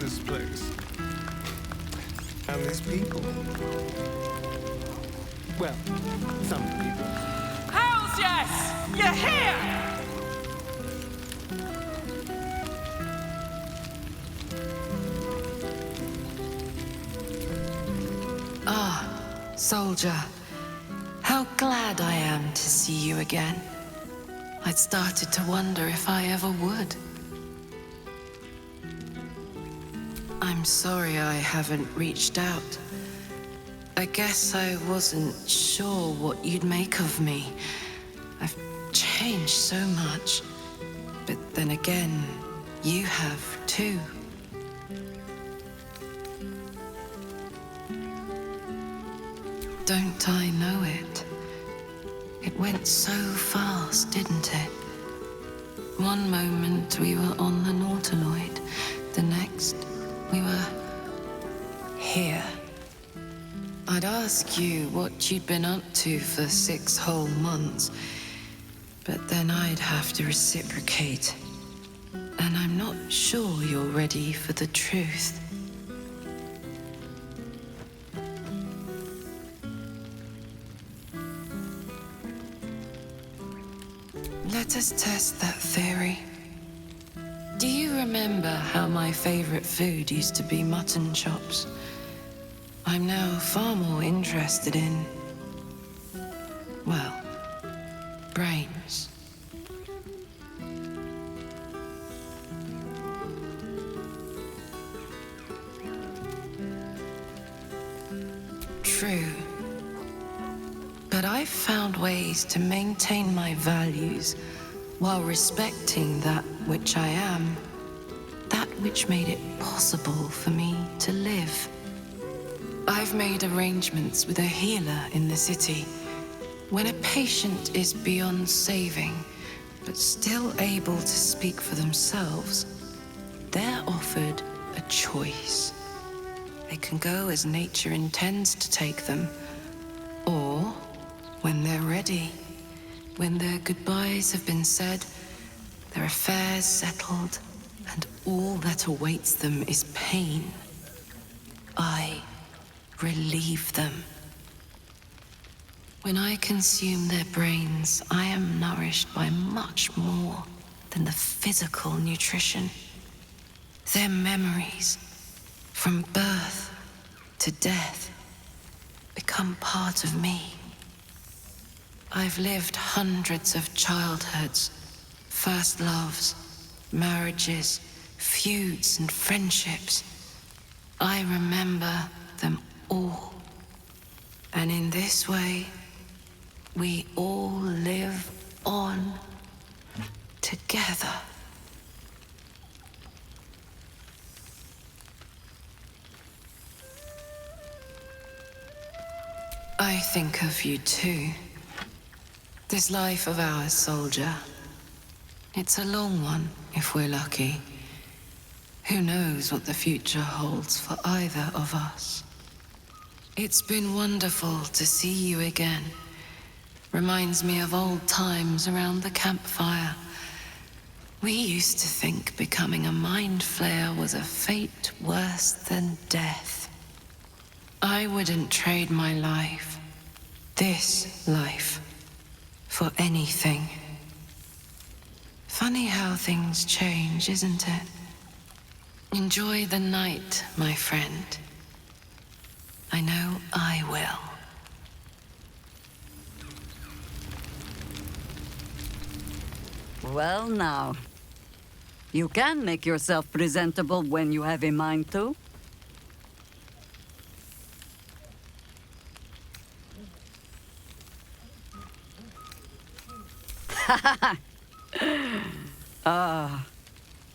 this place? And these people? Well, some people. Hells yes! You're here! Soldier, how glad I am to see you again. I'd started to wonder if I ever would. I'm sorry I haven't reached out. I guess I wasn't sure what you'd make of me. I've changed so much. But then again, you have too. Don't I know it? It went so fast, didn't it? One moment we were on the Nautiloid, the next we were here. I'd ask you what you'd been up to for 6 whole months, but then I'd have to reciprocate. And I'm not sure you're ready for the truth. Let us test that theory. Do you remember how my favorite food used to be mutton chops? I'm now far more interested in, well, brains. True. But I've found ways to maintain my values while respecting that which I am, that which made it possible for me to live. I've made arrangements with a healer in the city. When a patient is beyond saving, but still able to speak for themselves, they're offered a choice. They can go as nature intends to take them, or when they're ready, when their goodbyes have been said, their affairs settled, and all that awaits them is pain, I relieve them. When I consume their brains, I am nourished by much more than the physical nutrition. Their memories, from birth to death, become part of me. I've lived hundreds of childhoods, first loves, marriages, feuds, and friendships. I remember them all. And in this way, we all live on together. I think of you too. This life of ours, soldier. It's a long one, if we're lucky. Who knows what the future holds for either of us? It's been wonderful to see you again. Reminds me of old times around the campfire. We used to think becoming a mind flayer was a fate worse than death. I wouldn't trade my life, this life, for anything. Funny how things change, isn't it? Enjoy the night, my friend. I know I will. Well now, you can make yourself presentable when you have a mind to.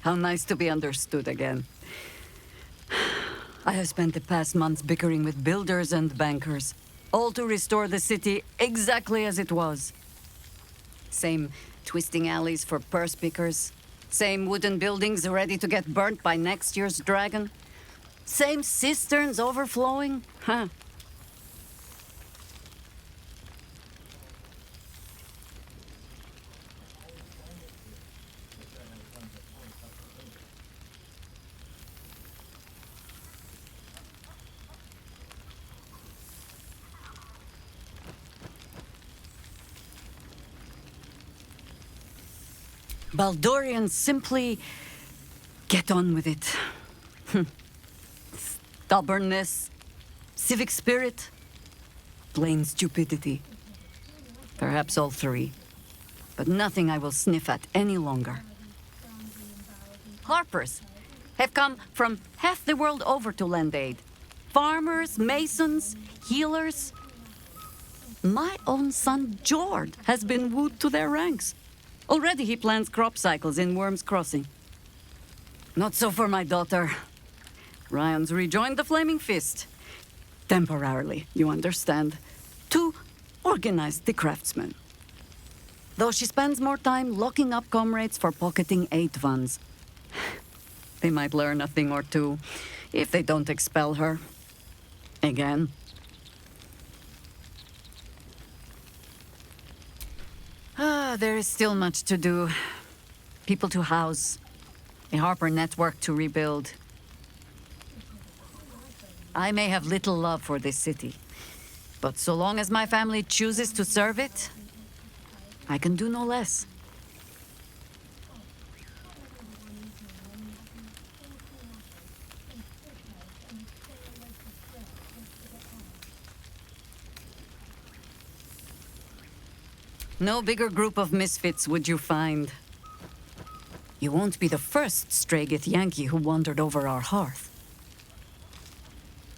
How nice to be understood again. I have spent the past months bickering with builders and bankers, all to restore the city exactly as it was. Same twisting alleys for purse pickers, same wooden buildings ready to get burnt by next year's dragon, same cisterns overflowing, huh? Baldurians simply get on with it. Stubbornness, civic spirit, plain stupidity. Perhaps all three. But nothing I will sniff at any longer. Harpers have come from half the world over to lend aid. Farmers, masons, healers. My own son, Jord, has been wooed to their ranks. Already he plans crop cycles in Worm's Crossing. Not so for my daughter. Ryan's rejoined the Flaming Fist. Temporarily, you understand. To organize the craftsmen. Though she spends more time locking up comrades for pocketing aid funds. They might learn a thing or two if they don't expel her. Again. There is still much to do. People to house. A Harper network to rebuild. I may have little love for this city, but so long as my family chooses to serve it, I can do no less. No bigger group of misfits would you find. You won't be the first Stragith Yankee who wandered over our hearth.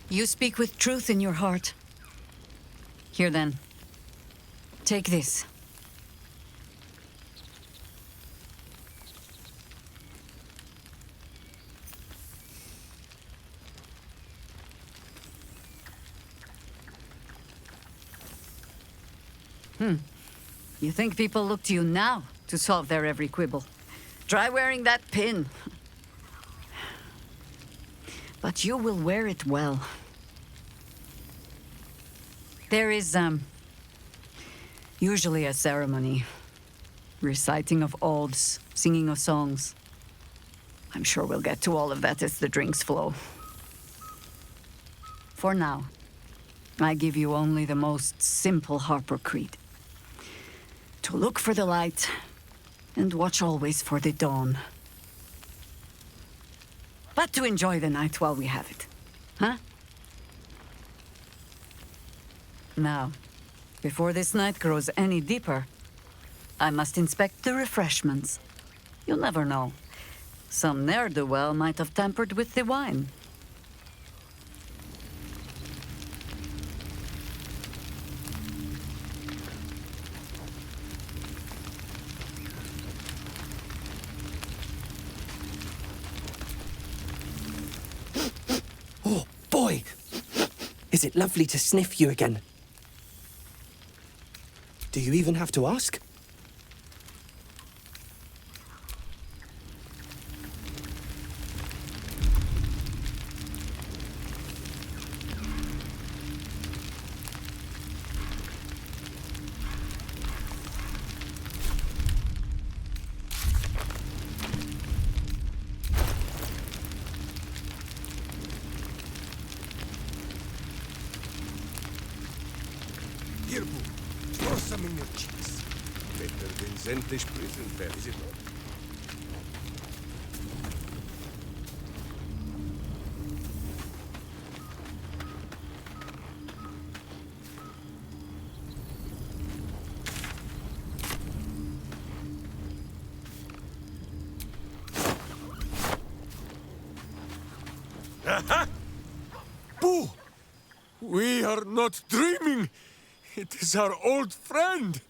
You speak with truth in your heart. Here then. Take this. You think people look to you now to solve their every quibble? Try wearing that pin. But you will wear it well. There is, usually a ceremony. Reciting of oaths, singing of songs. I'm sure we'll get to all of that as the drinks flow. For now, I give you only the most simple Harper creed. To look for the light, and watch always for the dawn. But to enjoy the night while we have it. Huh? Now, before this night grows any deeper, I must inspect the refreshments. You'll never know. Some ne'er-do-well might have tampered with the wine. Oh, boy! Is it lovely to sniff you again? Do you even have to ask? Here, Boo. Pour some in your cheeks. Better than Zentish prison fare, is it not? Aha! Boo! We are not dreaming! It is our old friend!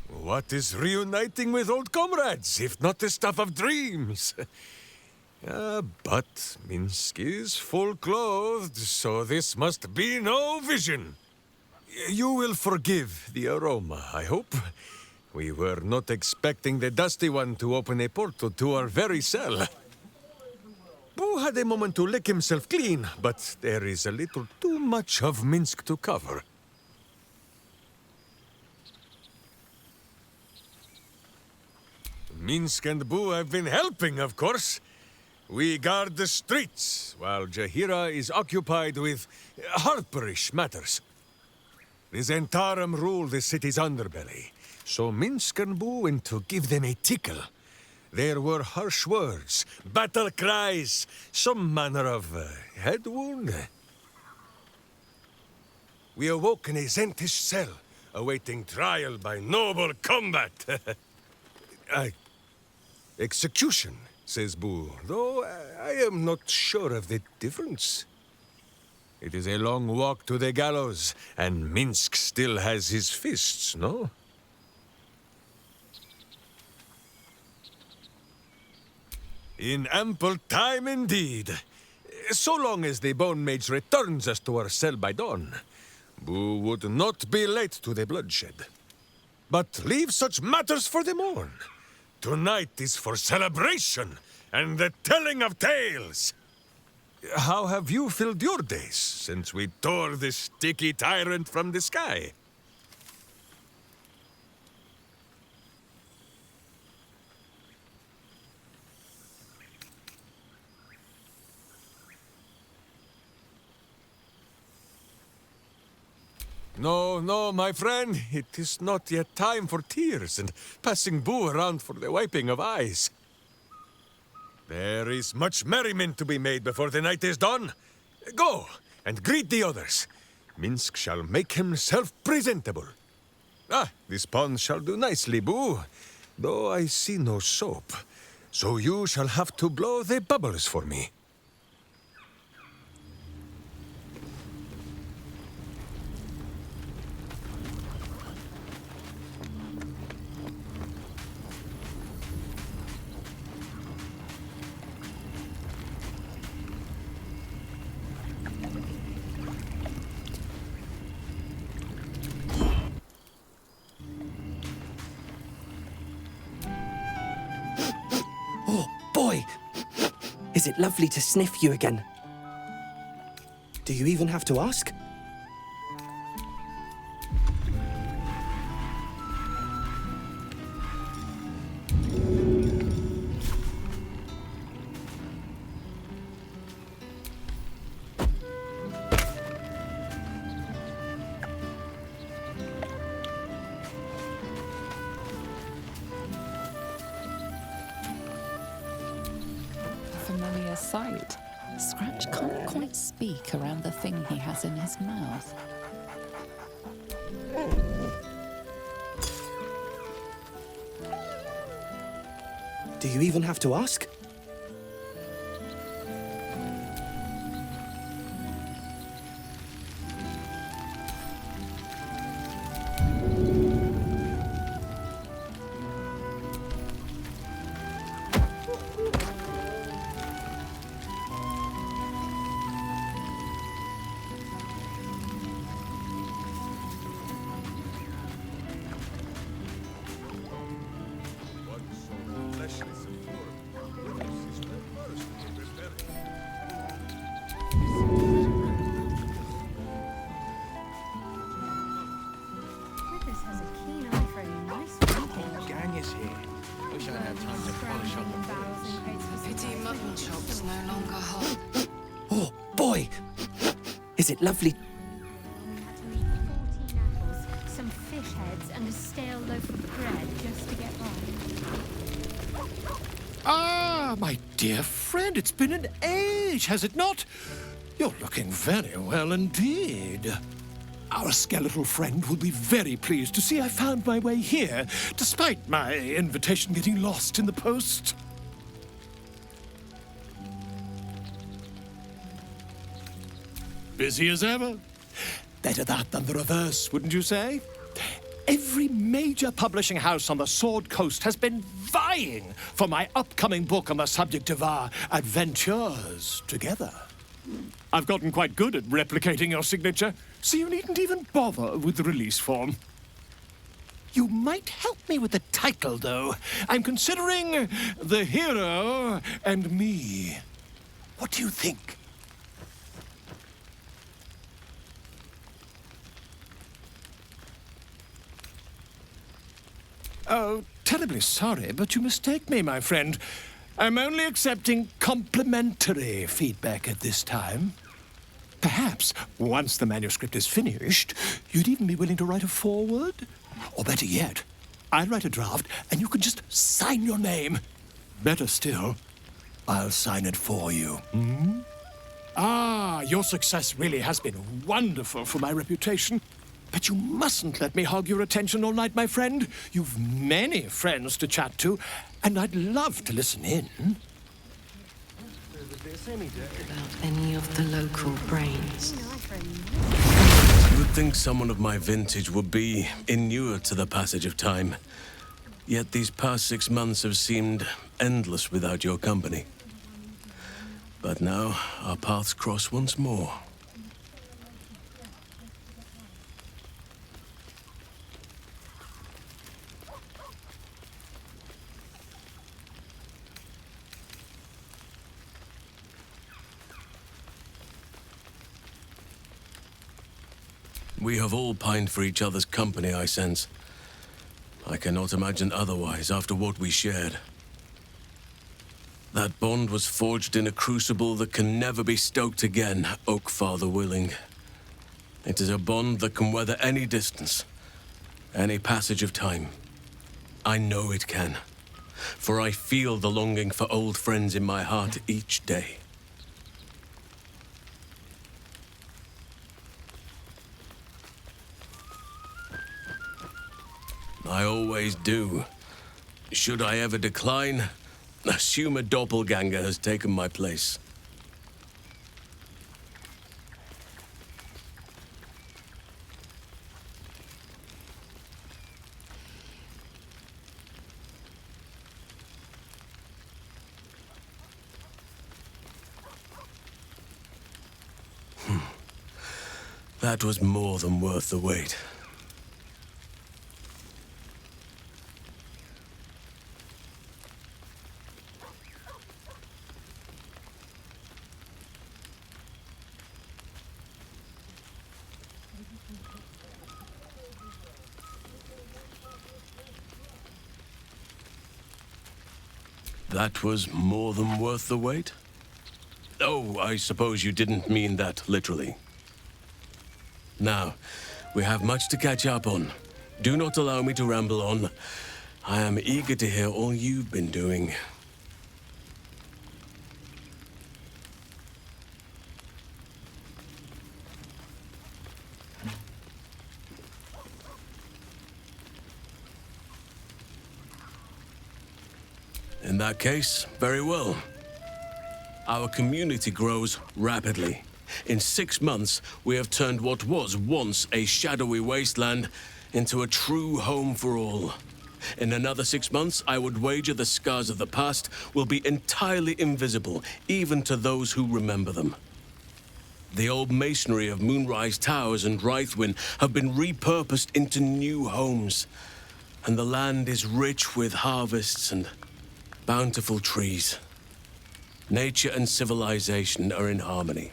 What is reuniting with old comrades, if not the stuff of dreams? But Minsk is full-clothed, so this must be no vision. You will forgive the aroma, I hope. We were not expecting the Dusty One to open a portal to our very cell. Boo had a moment to lick himself clean, but there is a little too much of Minsk to cover. Minsk and Boo have been helping, of course. We guard the streets, while Jaheira is occupied with harperish matters. The Zentarum rule the city's underbelly, so Minsk and Boo went to give them a tickle. There were harsh words, battle cries, some manner of head wound. We awoke in a Zentish cell, awaiting trial by noble combat. Execution, says Boo, though I am not sure of the difference. It is a long walk to the gallows, and Minsk still has his fists, no? In ample time indeed. So long as the Bone Mage returns us to our cell by dawn, Boo would not be late to the bloodshed. But leave such matters for the morn. Tonight is for celebration and the telling of tales. How have you filled your days since we tore this sticky tyrant from the sky? No, no, my friend. It is not yet time for tears and passing Boo around for the wiping of eyes. There is much merriment to be made before the night is done. Go and greet the others. Minsk shall make himself presentable. Ah, this pond shall do nicely, Boo, though I see no soap. So you shall have to blow the bubbles for me. Oh, boy! Is it lovely to sniff you again? Do you even have to ask? Familiar sight. Scratch can't quite speak around the thing he has in his mouth. Do you even have to ask? Withers has a keen eye for a nice weekend. Gang is here. Wish I had time to polish up the place. Pity mutton chops no longer hot. Oh, boy! Is it lovely? We had to eat 14 apples, some fish heads, and a stale loaf of bread just to get by. Ah, my dear friend, it's been an age, has it not? You're looking very well indeed. Our skeletal friend will be very pleased to see I found my way here, despite my invitation getting lost in the post. Busy as ever. Better that than the reverse, wouldn't you say? Every major publishing house on the Sword Coast has been vying for my upcoming book on the subject of our adventures together. I've gotten quite good at replicating your signature, so you needn't even bother with the release form. You might help me with the title, though. I'm considering The Hero and Me. What do you think? Oh, terribly sorry, but you mistake me, my friend. I'm only accepting complimentary feedback at this time. Perhaps, once the manuscript is finished, you'd even be willing to write a foreword? Or better yet, I'll write a draft and you can just sign your name. Better still, I'll sign it for you. Hmm? Ah, your success really has been wonderful for my reputation. But you mustn't let me hog your attention all night, my friend. You've many friends to chat to, and I'd love to listen in. About any of the local brains. You would think someone of my vintage would be inured to the passage of time. Yet these past 6 months have seemed endless without your company. But now, our paths cross once more. We have all pined for each other's company, I sense. I cannot imagine otherwise after what we shared. That bond was forged in a crucible that can never be stoked again, Oak Father willing. It is a bond that can weather any distance, any passage of time. I know it can, for I feel the longing for old friends in my heart each day. I always do. Should I ever decline, assume a doppelganger has taken my place. That was more than worth the wait. That was more than worth the wait? Oh, I suppose you didn't mean that literally. Now, we have much to catch up on. Do not allow me to ramble on. I am eager to hear all you've been doing. In that case, very well. Our community grows rapidly. In 6 months, we have turned what was once a shadowy wasteland into a true home for all. In another 6 months, I would wager the scars of the past will be entirely invisible, even to those who remember them. The old masonry of Moonrise Towers and Rythwin have been repurposed into new homes, and the land is rich with harvests and bountiful trees. Nature and civilization are in harmony,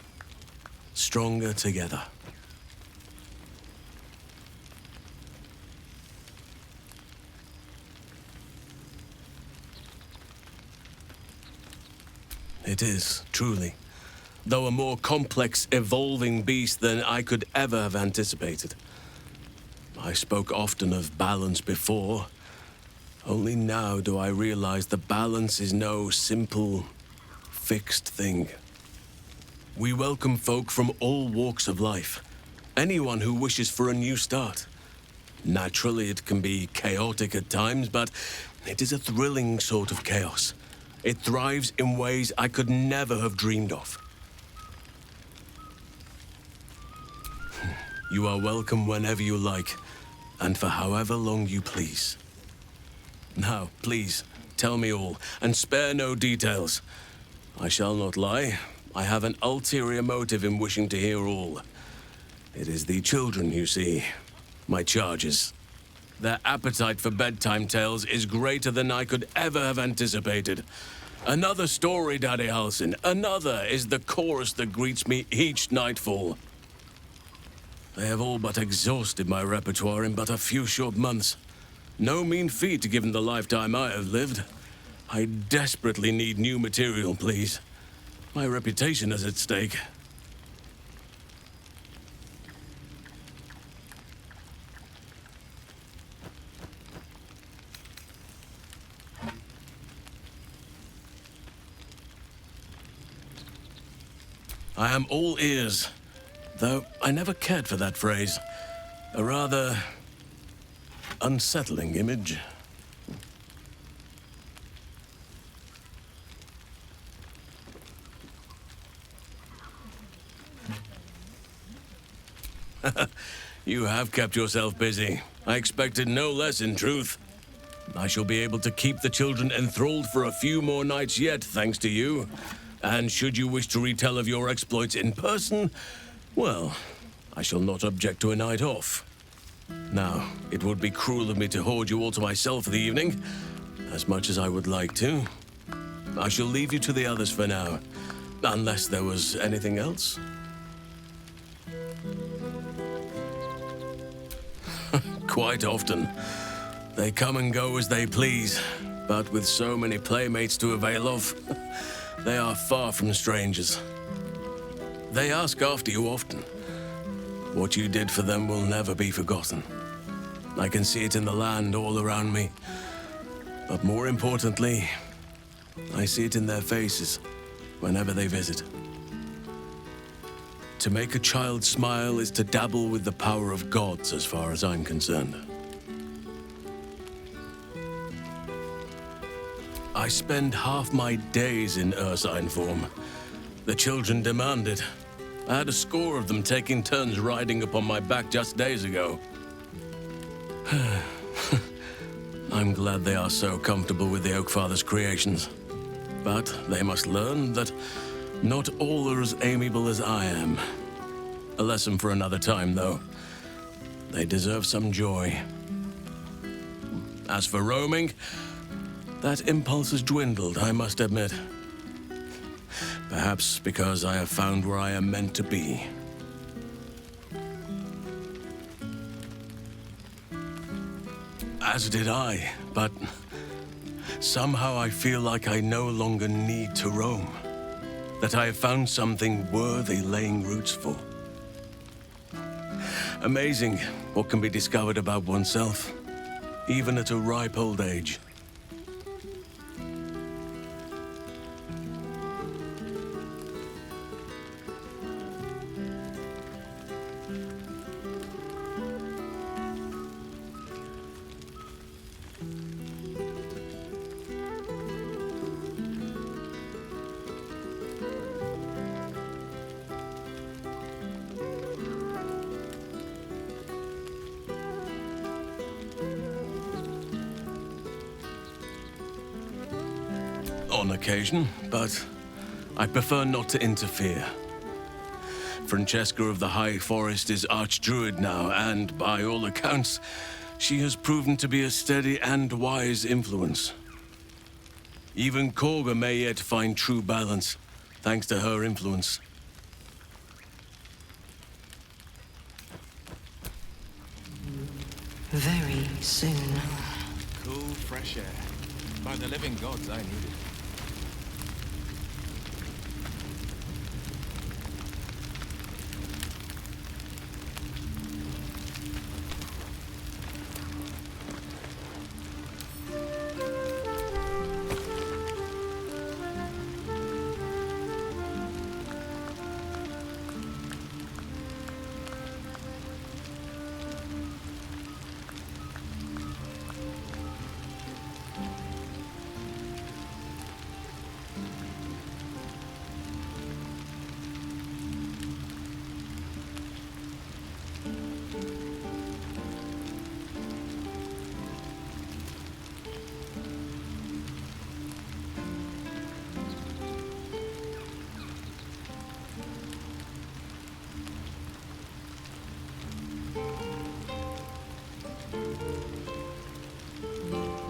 stronger together. It is, truly, though a more complex, evolving beast than I could ever have anticipated. I spoke often of balance before. Only now do I realize that balance is no simple, fixed thing. We welcome folk from all walks of life. Anyone who wishes for a new start. Naturally, it can be chaotic at times, but it is a thrilling sort of chaos. It thrives in ways I could never have dreamed of. You are welcome whenever you like, and for however long you please. Now, please, tell me all, and spare no details. I shall not lie. I have an ulterior motive in wishing to hear all. It is the children, you see. My charges. Their appetite for bedtime tales is greater than I could ever have anticipated. Another story, Daddy Halsin. Another is the chorus that greets me each nightfall. They have all but exhausted my repertoire in but a few short months. No mean feat given the lifetime I have lived. I desperately need new material, please. My reputation is at stake. I am all ears, though I never cared for that phrase. A rather unsettling image. You have kept yourself busy. I expected no less, in truth. I shall be able to keep the children enthralled for a few more nights yet, thanks to you. And should you wish to retell of your exploits in person, well, I shall not object to a night off. Now, it would be cruel of me to hoard you all to myself for the evening, as much as I would like to. I shall leave you to the others for now, unless there was anything else. Quite often. They come and go as they please, but with so many playmates to avail of, they are far from strangers. They ask after you often. What you did for them will never be forgotten. I can see it in the land all around me. But more importantly, I see it in their faces whenever they visit. To make a child smile is to dabble with the power of gods, as far as I'm concerned. I spend half my days in ursine form. The children demand it. I had a score of them taking turns riding upon my back just days ago. I'm glad they are so comfortable with the Oakfather's creations. But they must learn that not all are as amiable as I am. A lesson for another time, though. They deserve some joy. As for roaming, that impulse has dwindled, I must admit. Perhaps because I have found where I am meant to be. As did I, but somehow I feel like I no longer need to roam. That I have found something worthy laying roots for. Amazing what can be discovered about oneself, even at a ripe old age. On occasion, but I prefer not to interfere. Francesca of the High Forest is Archdruid now, and by all accounts, she has proven to be a steady and wise influence. Even Kagha may yet find true balance, thanks to her influence. Very soon. Cool, fresh air. By the living gods, I need it.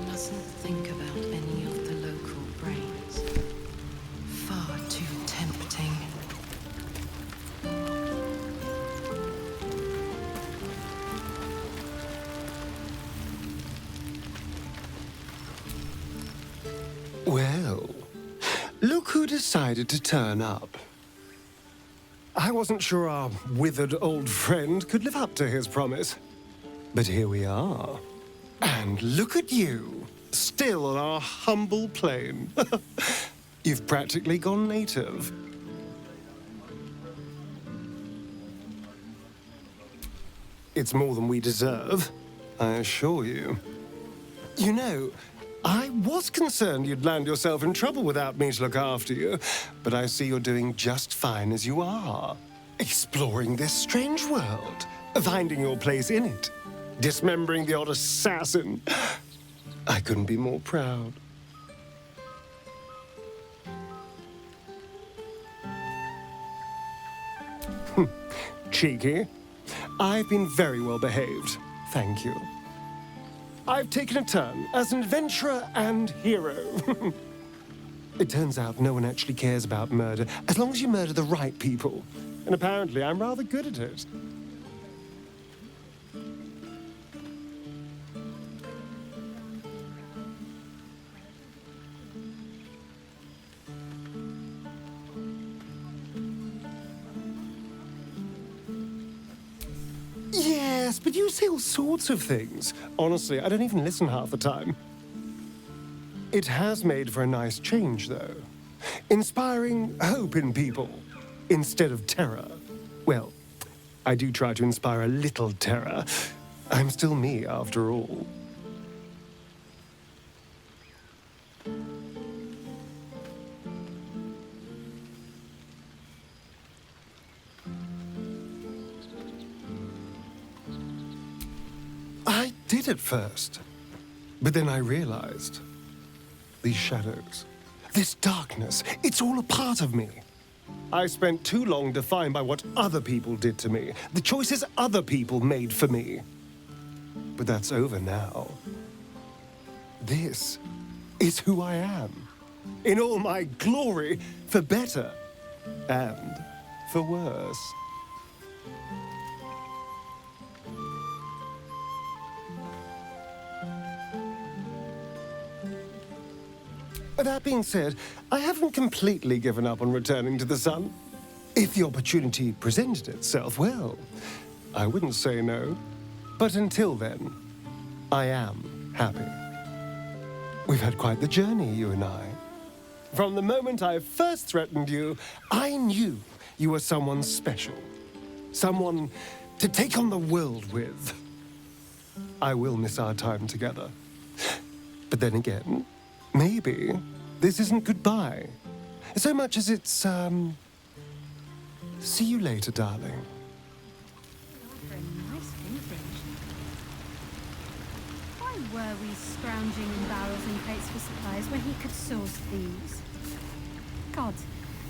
Mustn't think about any of the local brains. Far too tempting. Well, look who decided to turn up. I wasn't sure our withered old friend could live up to his promise. But here we are. And look at you, still on our humble plane. You've practically gone native. It's more than we deserve, I assure you. You know, I was concerned you'd land yourself in trouble without me to look after you, but I see you're doing just fine as you are. Exploring this strange world, finding your place in it, dismembering the odd assassin. I couldn't be more proud. Cheeky. I've been very well behaved, thank you. I've taken a turn as an adventurer and hero. It turns out no one actually cares about murder, as long as you murder the right people. And apparently I'm rather good at it. Yes, but you say all sorts of things. Honestly, I don't even listen half the time. It has made for a nice change, though. Inspiring hope in people instead of terror. Well, I do try to inspire a little terror. I'm still me, after all. I did at first, but then I realized these shadows, this darkness, it's all a part of me. I spent too long defined by what other people did to me, the choices other people made for me. But that's over now. This is who I am, in all my glory, for better and for worse. That being said, I haven't completely given up on returning to the sun. If the opportunity presented itself, well, I wouldn't say no. But until then, I am happy. We've had quite the journey, you and I. From the moment I first threatened you, I knew you were someone special. Someone to take on the world with. I will miss our time together. But then again, maybe this isn't goodbye, so much as it's, see you later, darling. Nice vintage. Why were we scrounging in barrels and crates for supplies when he could source these? God,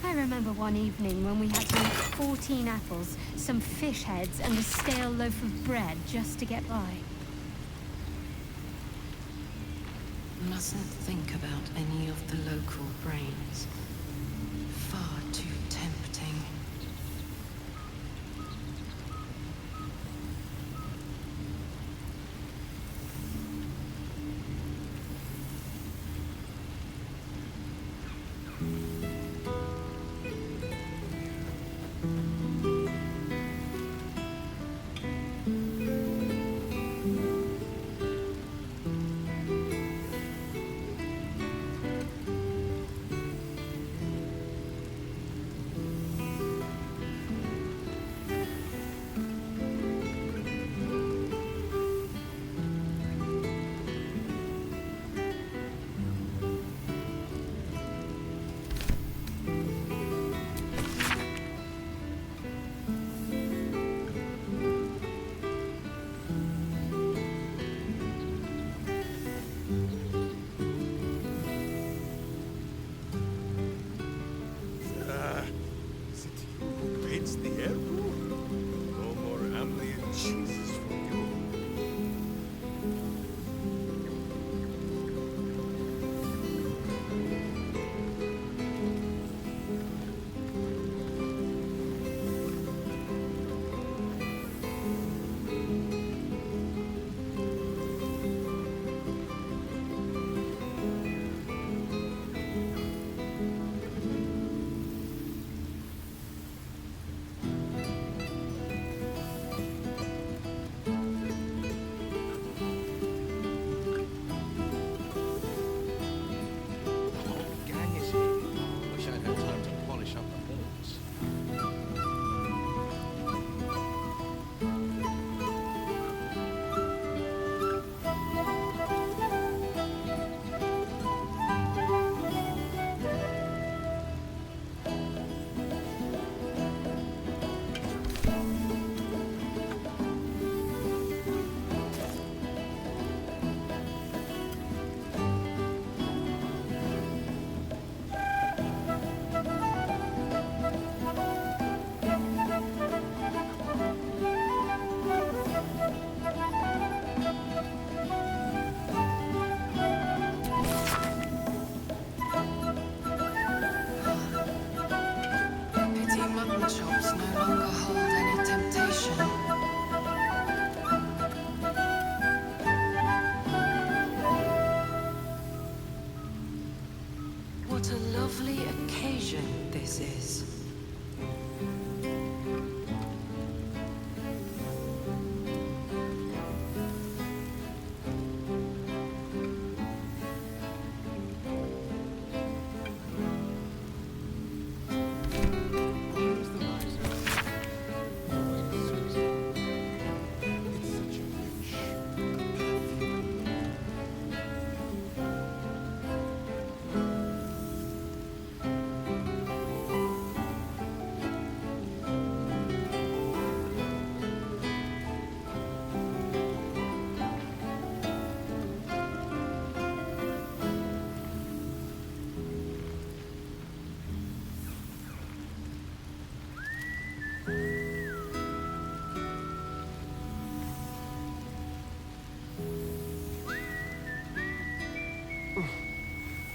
I remember one evening when we had to eat 14 apples, some fish heads, and a stale loaf of bread just to get by. Mustn't think about any of the local brains. Far too tempting.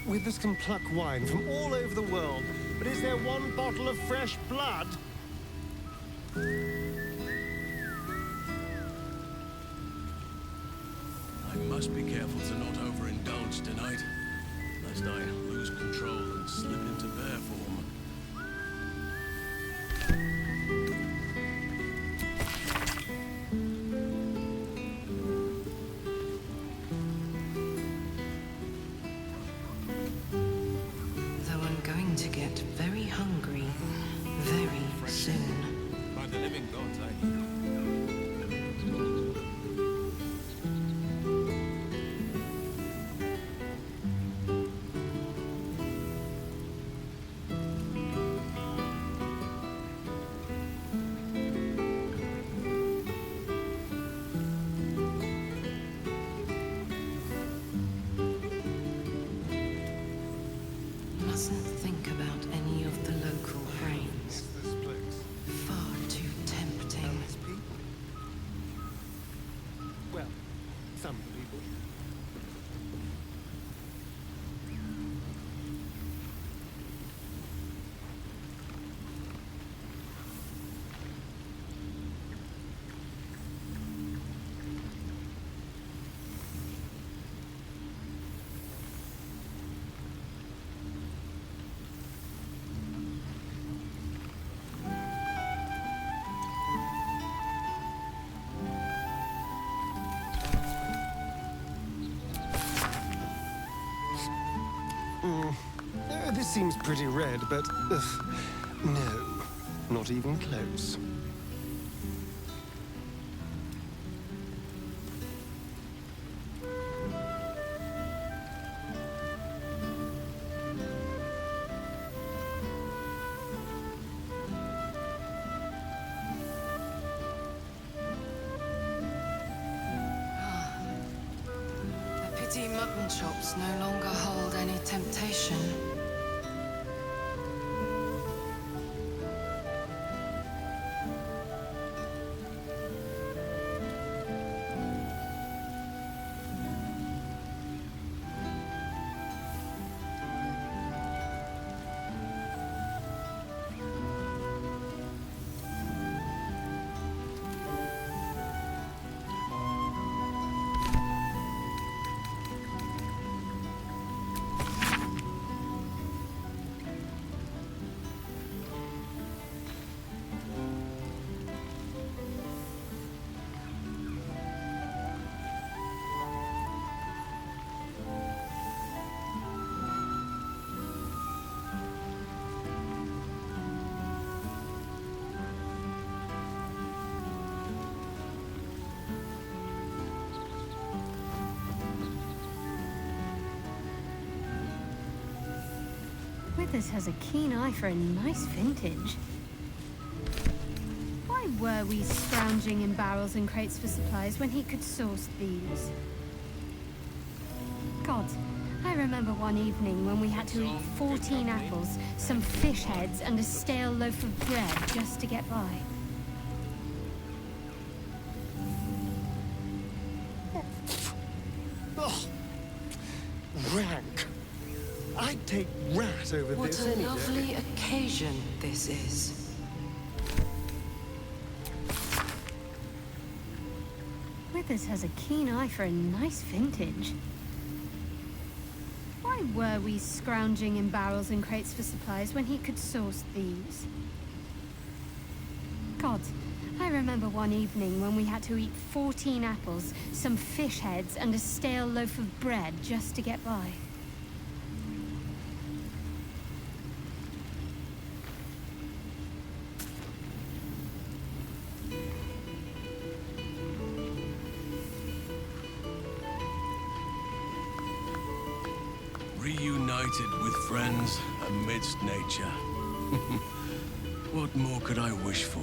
Withers can pluck wine from all over the world, but is there one bottle of fresh blood? I must be careful to not overindulge tonight, lest I lose control and slip into bear form. Though I'm going to get very hungry very soon. By the living gods, eh? Mustn't think about any of the local grains. This place. Far too tempting. These people. Well, some people. This seems pretty red, but no, not even close. A pity mutton chops no longer hold any temptation. Withers has a keen eye for a nice vintage. Why were we scrounging in barrels and crates for supplies when he could source these? God, I remember one evening when we had to eat 14 apples, some fish heads, and a stale loaf of bread just to get by. Ugh. Rank. I'd take rat over What this a any day. lovely occasion this is. Withers has a keen eye for a nice vintage. Why were we scrounging in barrels and crates for supplies when he could source these? God, I remember one evening when we had to eat 14 apples, some fish heads, and a stale loaf of bread just to get by. Reunited with friends amidst nature. What more could I wish for?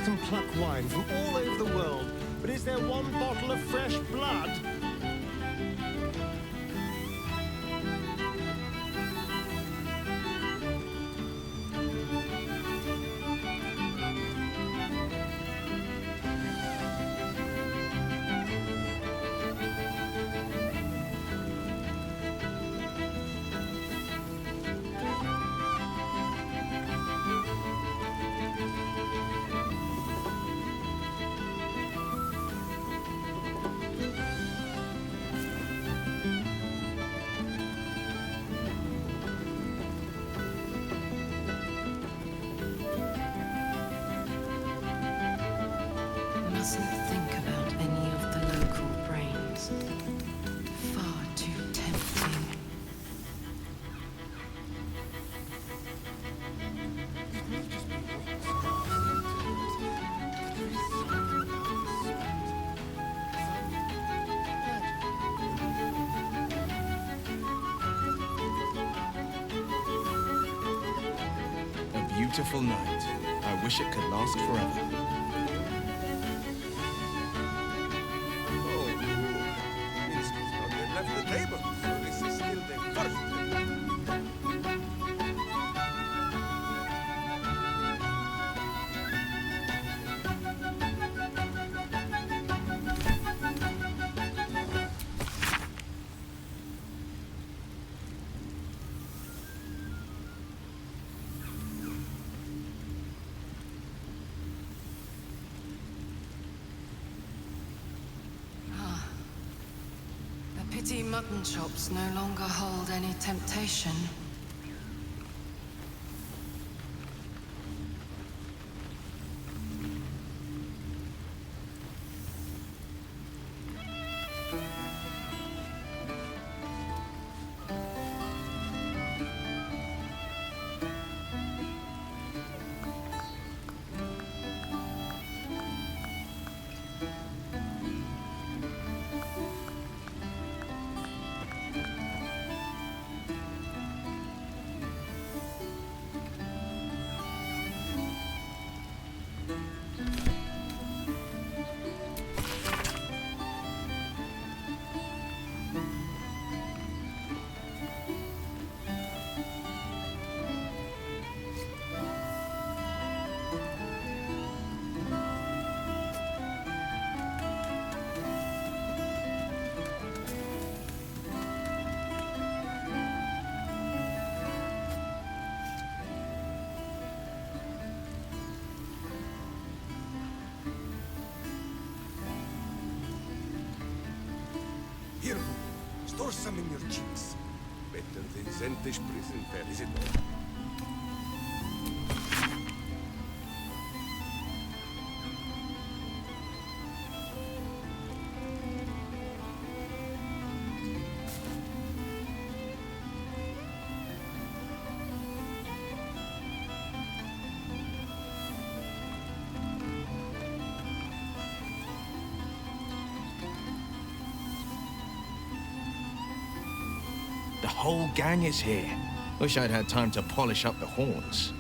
can pluck wine from all over the world, but is there one bottle of fresh blood? Mustn't think about any of the local brains. Far too tempting. A beautiful night. I wish it could last forever. Minsky's not yet left the table, so this is still the first. A pity mutton chops no longer hold any temptation. Here, store some in your cheeks. Better than Zentish prison fare, is it not? The whole gang is here. Wish I'd had time to polish up the horns.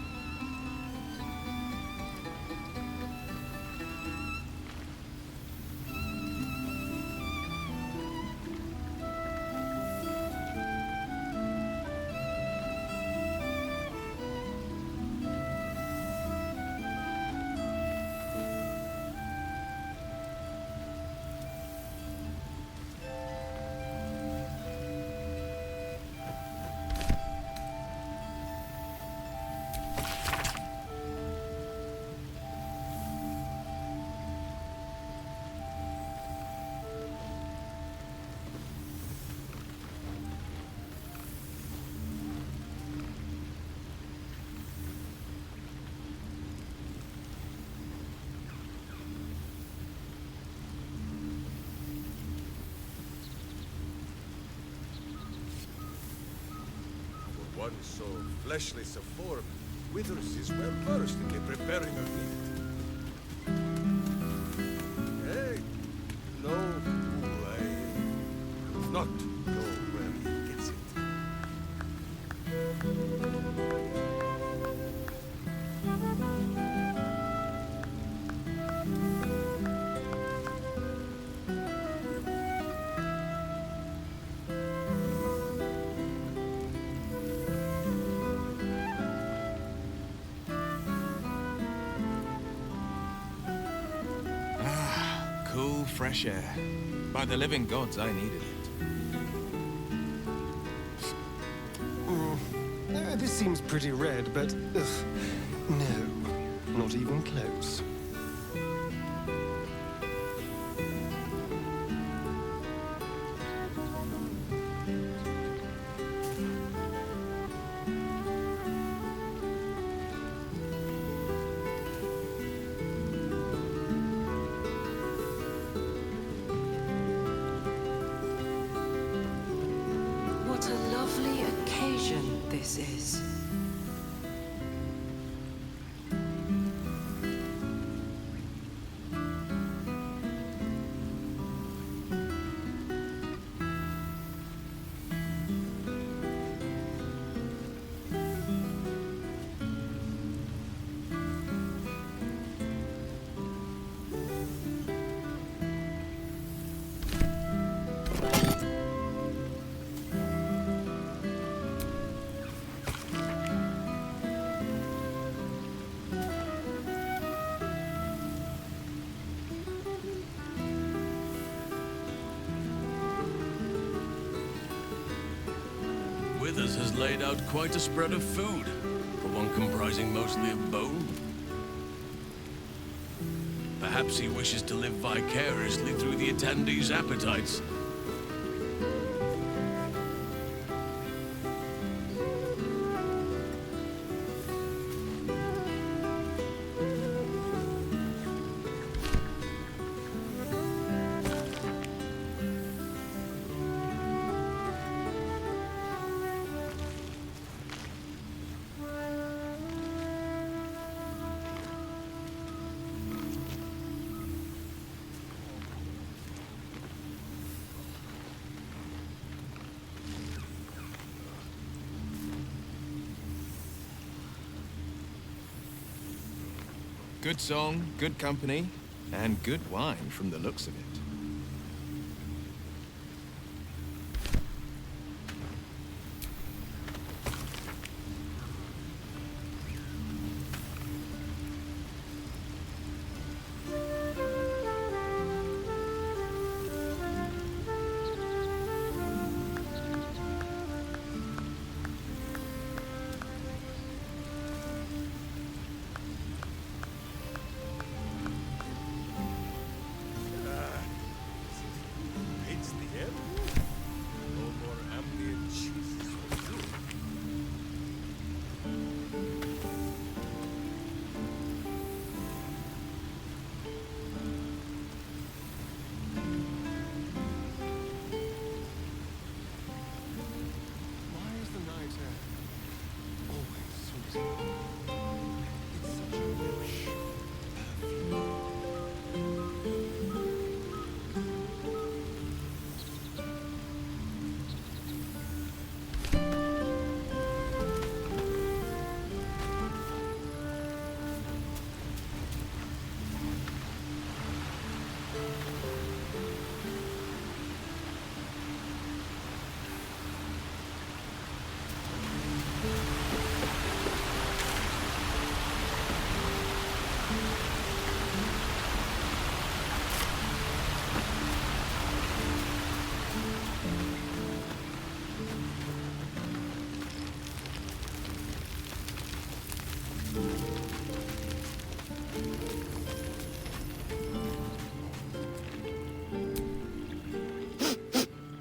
One so fleshless of form, Withers is well versed in the preparing of meat. Hey, no, I do not know where he gets it. fresh air. By the living gods, I needed it. This seems pretty red, but no, not even close. What a lovely occasion this is. Withers has laid out quite a spread of food, for one comprising mostly of bone. Perhaps he wishes to live vicariously through the attendees' appetites. Good song, good company, and good wine from the looks of it.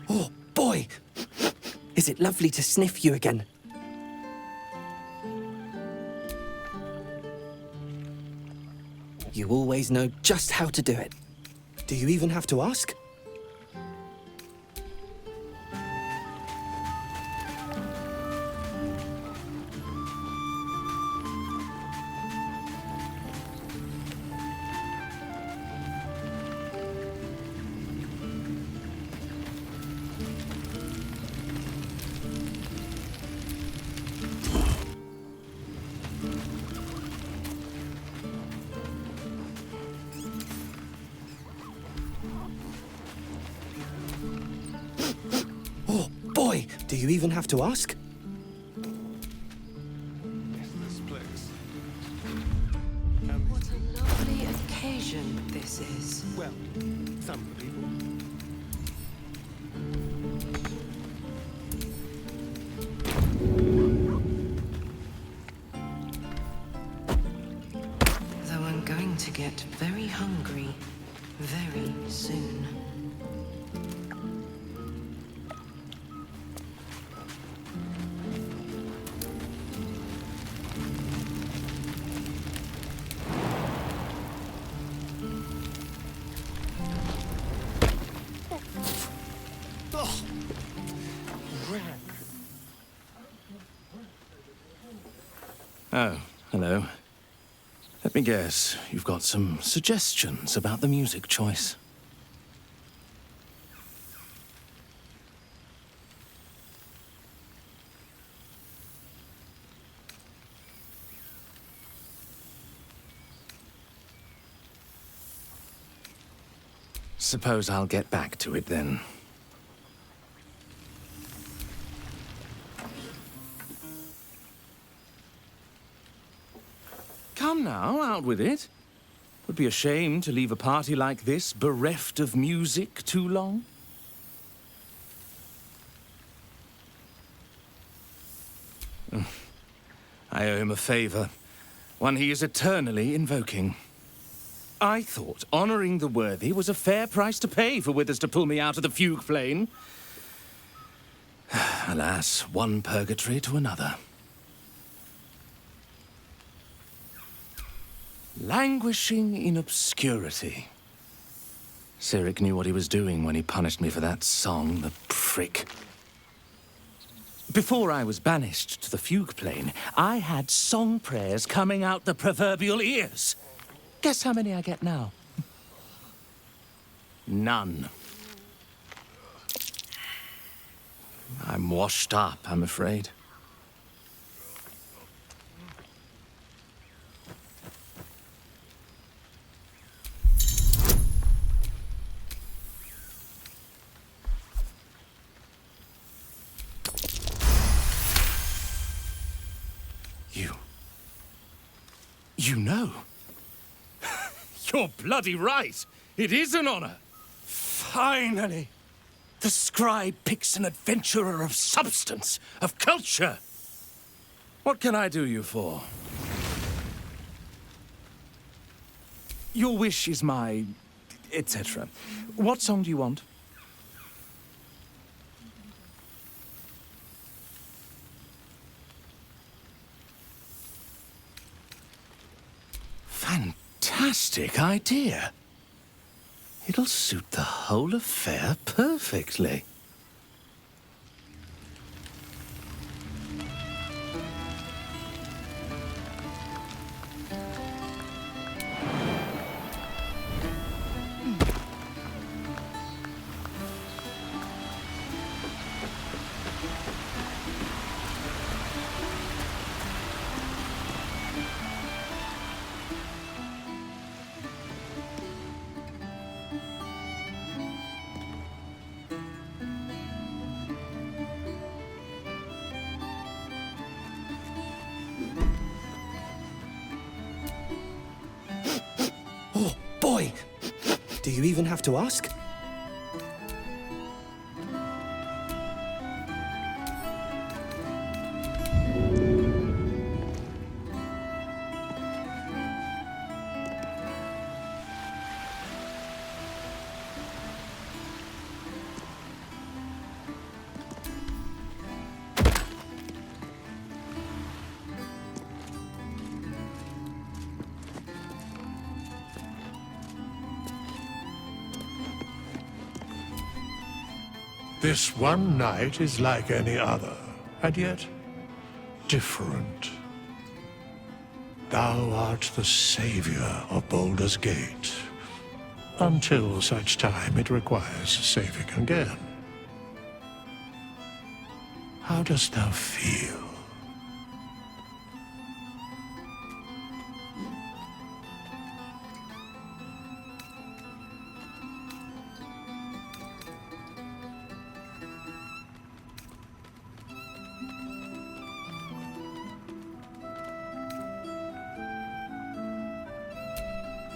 Oh, boy! Is it lovely to sniff you again? You always know just how to do it. Do you even have to ask? Do you even have to ask? This place. What a lovely occasion this is. Well, some people. Though I'm going to get very hungry very soon. Oh, hello. Let me guess, you've got some suggestions about the music choice. Suppose I'll get back to it then. Come now, out with it. Would be a shame to leave a party like this bereft of music too long. I owe him a favor, one he is eternally invoking. I thought honoring the worthy was a fair price to pay for Withers to pull me out of the fugue plane. Alas, one purgatory to another. Languishing in obscurity. Cyric knew what he was doing when he punished me for that song, the prick. Before I was banished to the fugue plane, I had song prayers coming out the proverbial ears. Guess how many I get now? None. I'm washed up, I'm afraid. You know. You're bloody right. It is an honor. Finally. The scribe picks an adventurer of substance, of culture. What can I do you for? Your wish is my... etc. What song do you want? Fantastic idea. It'll suit the whole affair perfectly. Oh, boy! Do you even have to ask? This one night is like any other, and yet different. Thou art the savior of Baldur's Gate, until such time it requires saving again. How dost thou feel?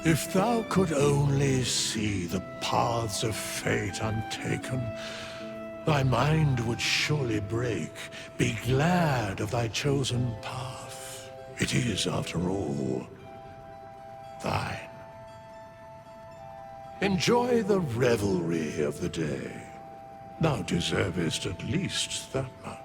If thou could only see the paths of fate untaken, thy mind would surely break. Be glad of thy chosen path. It is, after all, thine. Enjoy the revelry of the day. Thou deservest at least that much.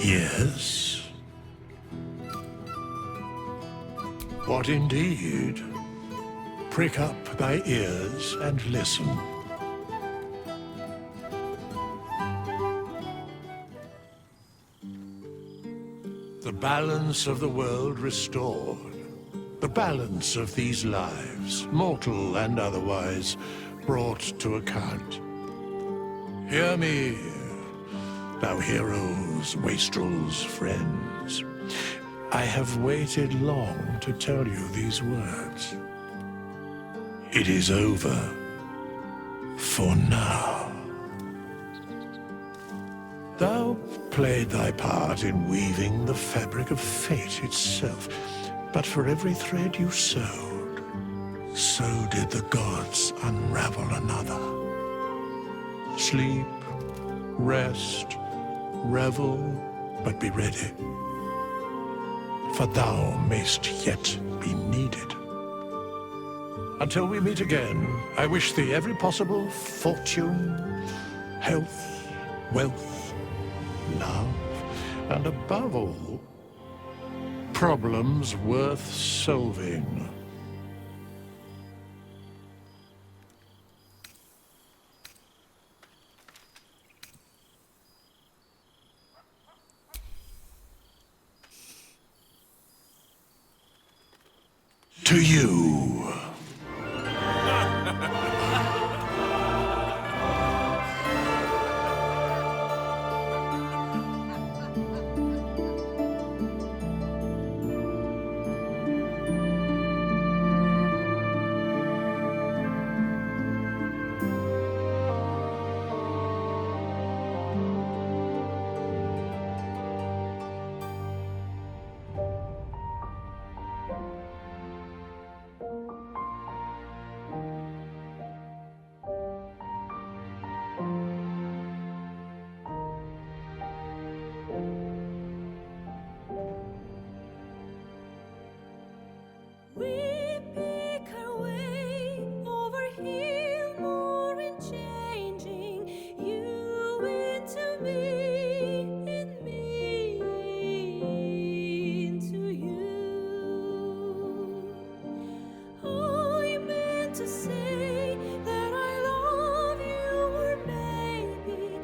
Yes? What indeed? Prick up thy ears and listen. The balance of the world restored. The balance of these lives, mortal and otherwise, brought to account. Hear me, thou heroes, wastrels, friends. I have waited long to tell you these words. It is over. For now. Thou played thy part in weaving the fabric of fate itself, but for every thread you sewed, so did the gods unravel another. Sleep, rest, revel, but be ready. For thou mayst yet be needed. Until we meet again, I wish thee every possible fortune, health, wealth, love, and above all, problems worth solving. To you. To say that I love you, or maybe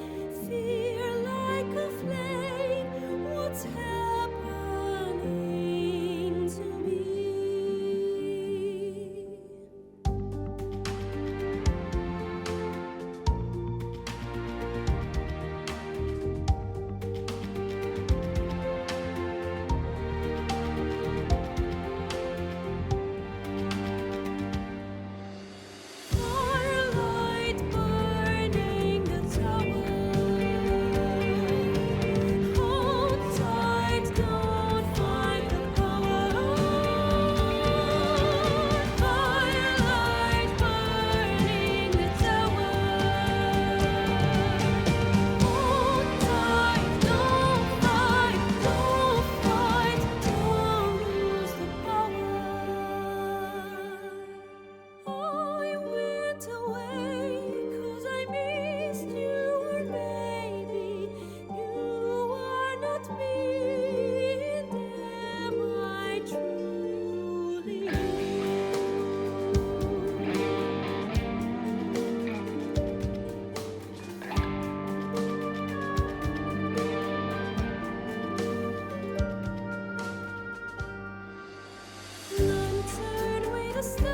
a star.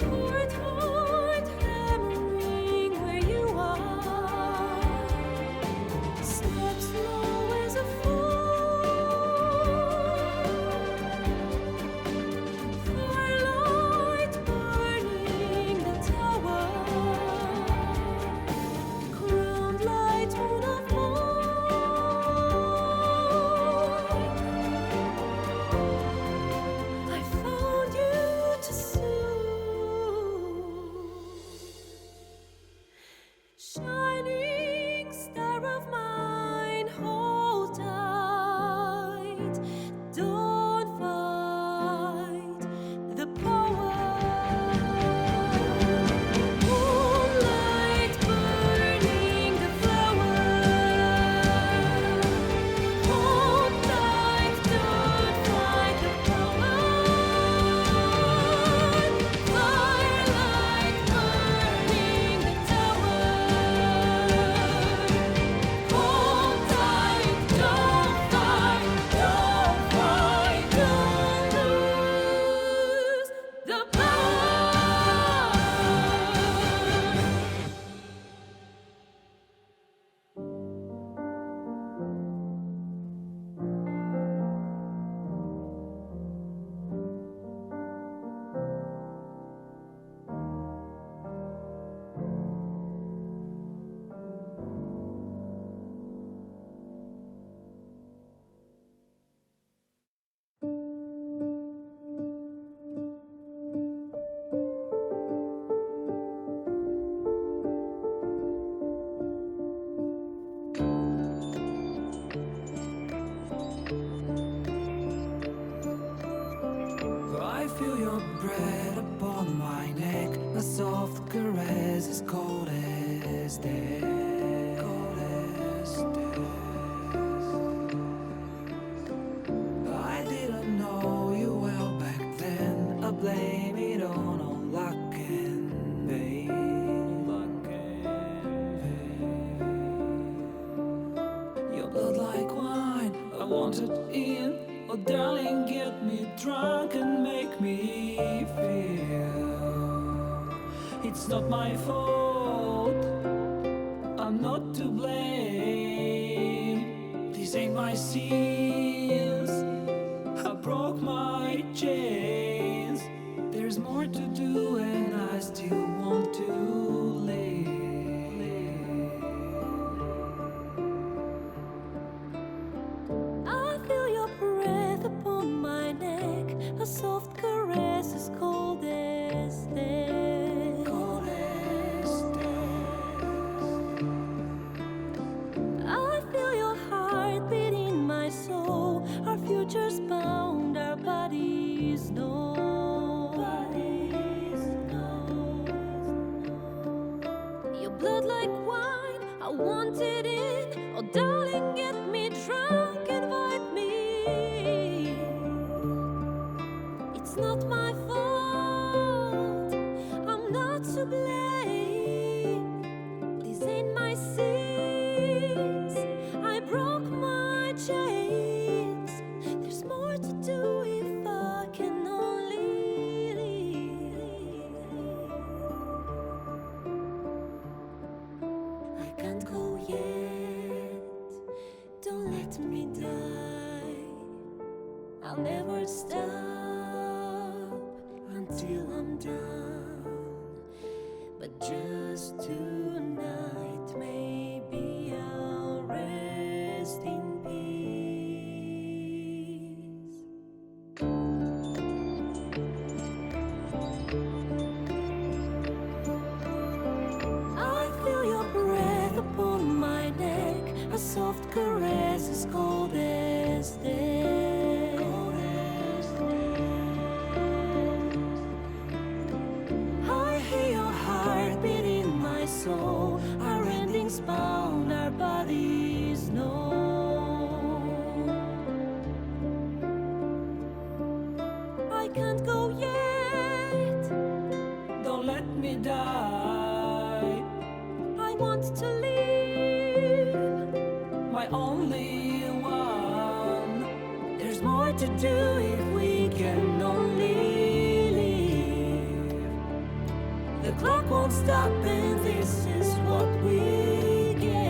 Heart, heart, hammering where you are. Step slow as a fall. Firelight burning the tower. Crowned light moon of mine. I found you too soon. Shining star of mine, hold tight. Don't fight the power. Moonlight burning the flower. Hold tight, don't fight the power. Firelight burning the tower. Hold tight, don't fight, don't lose the power. I feel your breath upon my neck, a soft caress as cold as death. Cold as death. I didn't know you well back then. I blame it on luck and pain. Luck and pain. Your blood like wine, I want it in. Oh, darling, get me drunk and make me feel it's not my fault. I'm not to blame. These ain't my sins. I broke my chains. There's more to do, and I still want to live. I feel your breath upon my neck, a soft caress as cold as death. Cold as death. I feel your heart beat in my soul. Our futures bound, our bodies know. Your blood like wine, I want it in. Oh, darling, get me drunk, invite me. It's not my fault. I'm not to blame. These ain't my sins. I broke my chains. There's more to do if I can only leave. I can't go yet. Don't let me die. I'll never stop until I'm done. But just tonight, maybe I'll rest in peace. I feel your breath upon my neck, a soft caress as cold as death. Cold as death. I hear your heart beat in my soul. Our endings bound, our bodies know. I can't go yet. Don't let me die. I want to live. My only one. There's more more to do if we can only leave. The clock won't stop, and this is what we get.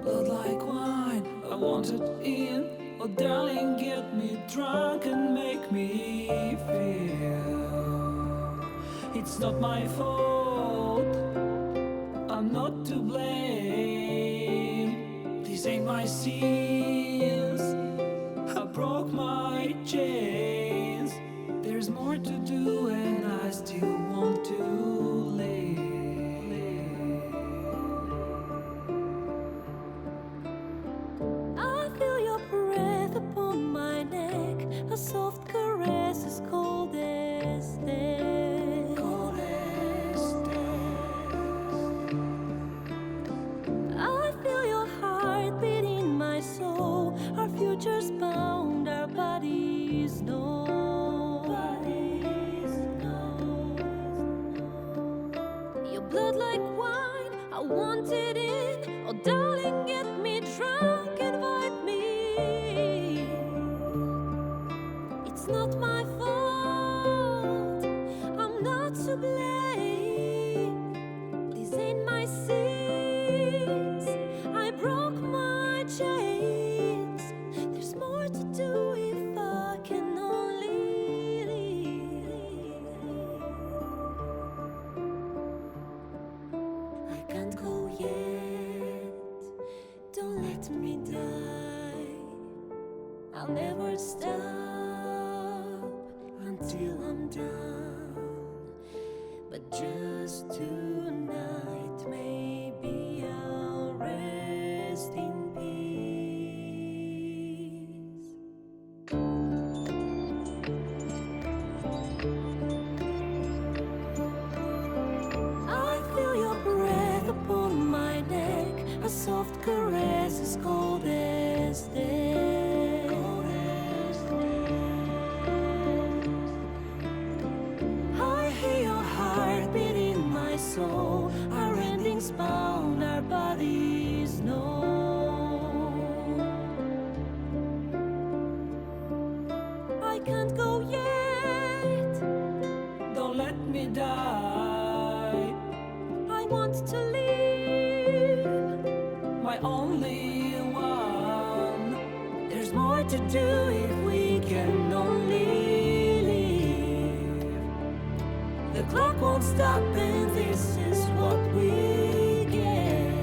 blood like wine, I want it in. Oh darling, get me drunk and make me feel it's not my fault, I'm not to blame. These ain't my sins, I broke my chains. There's more to do and I still want to live. I feel your breath upon my neck, a soft caress as cold as death. Cold as death. I feel your heart beat in my soul, our futures bound, our bodies know. Your blood like wine, I want it in. Oh darling, get me drunk, invite me. It's not my fault, I'm not to blame. These ain't my sins, I broke my chains. There's more to do if I can only leave. I can't go yet, don't let me die. I'll never stop until I'm done. But just tonight, maybe I'll rest in peace. I feel your breath upon my neck, a soft caress as cold as death. I hear your heart beat in my soul, our endings bound, our bodies know. I can't go yet, Don't let me die. I want to live, My only one. There's more to do if we can only live. The clock won't stop and this is what we get.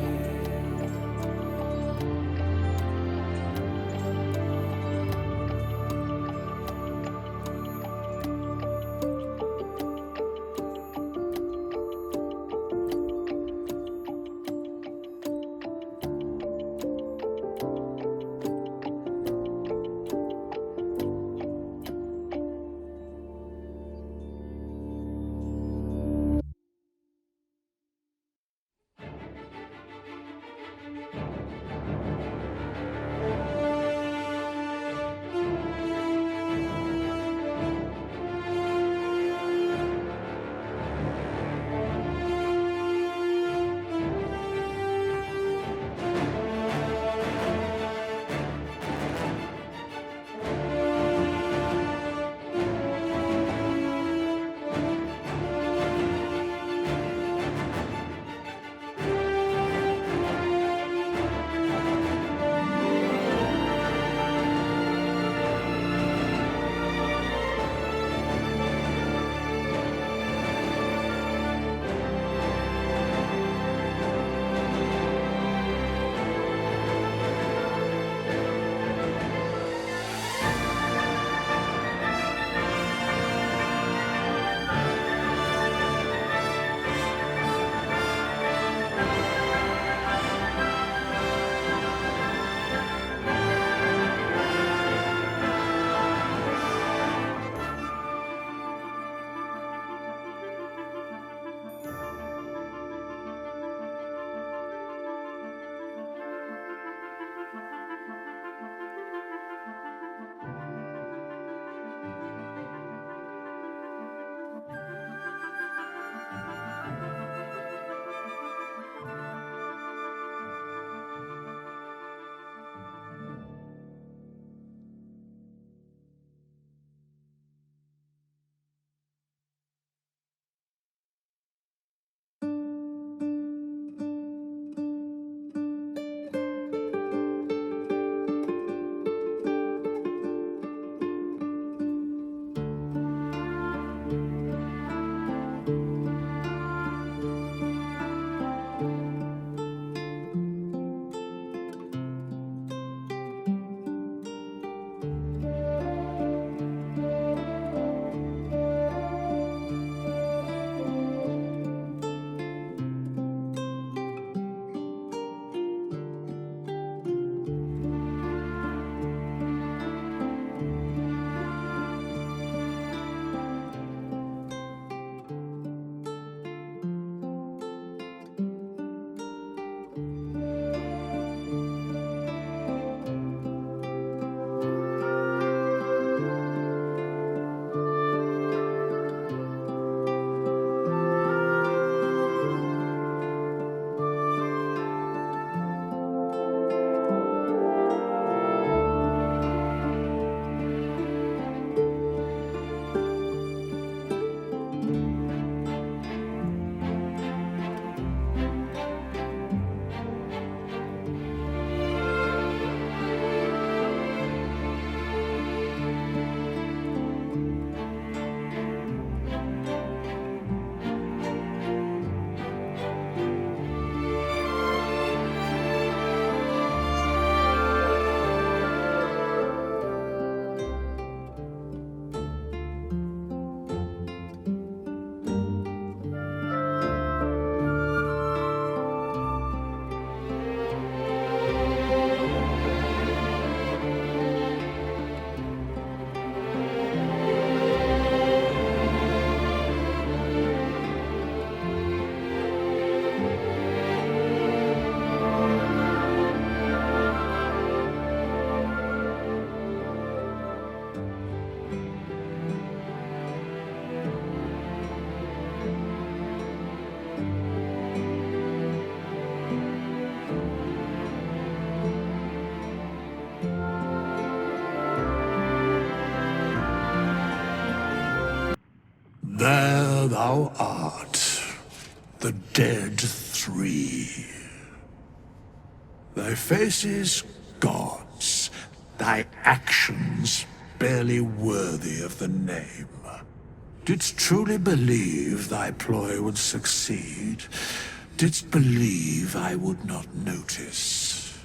There thou art, the dead three. Thy faces gods, thy actions barely worthy of the name. Didst truly believe thy ploy would succeed? Didst believe I would not notice?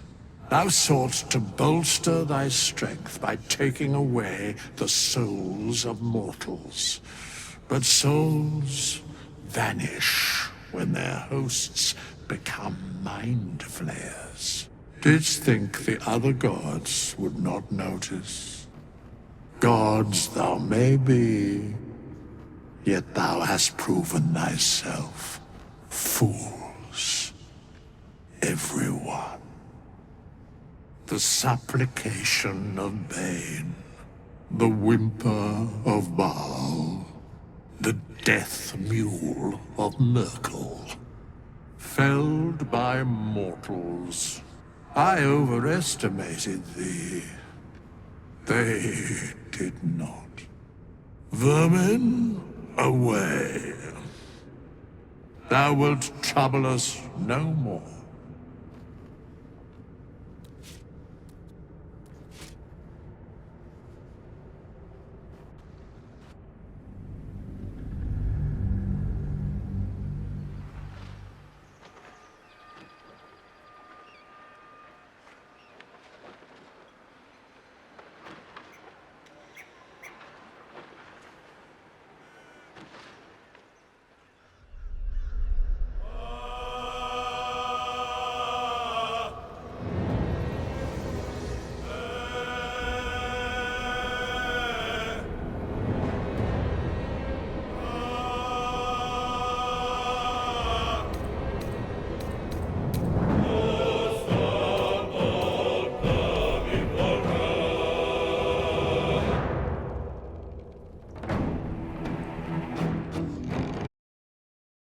Thou soughtst to bolster thy strength by taking away the souls of mortals. But souls vanish when their hosts become mind flayers. Didst think the other gods would not notice? Gods thou may be, yet thou hast proven thyself fools, everyone. The supplication of Bane, the whimper of Baal, the death mule of Merkel. Felled by mortals, I overestimated thee. They did not. Vermin, away. Thou wilt trouble us no more.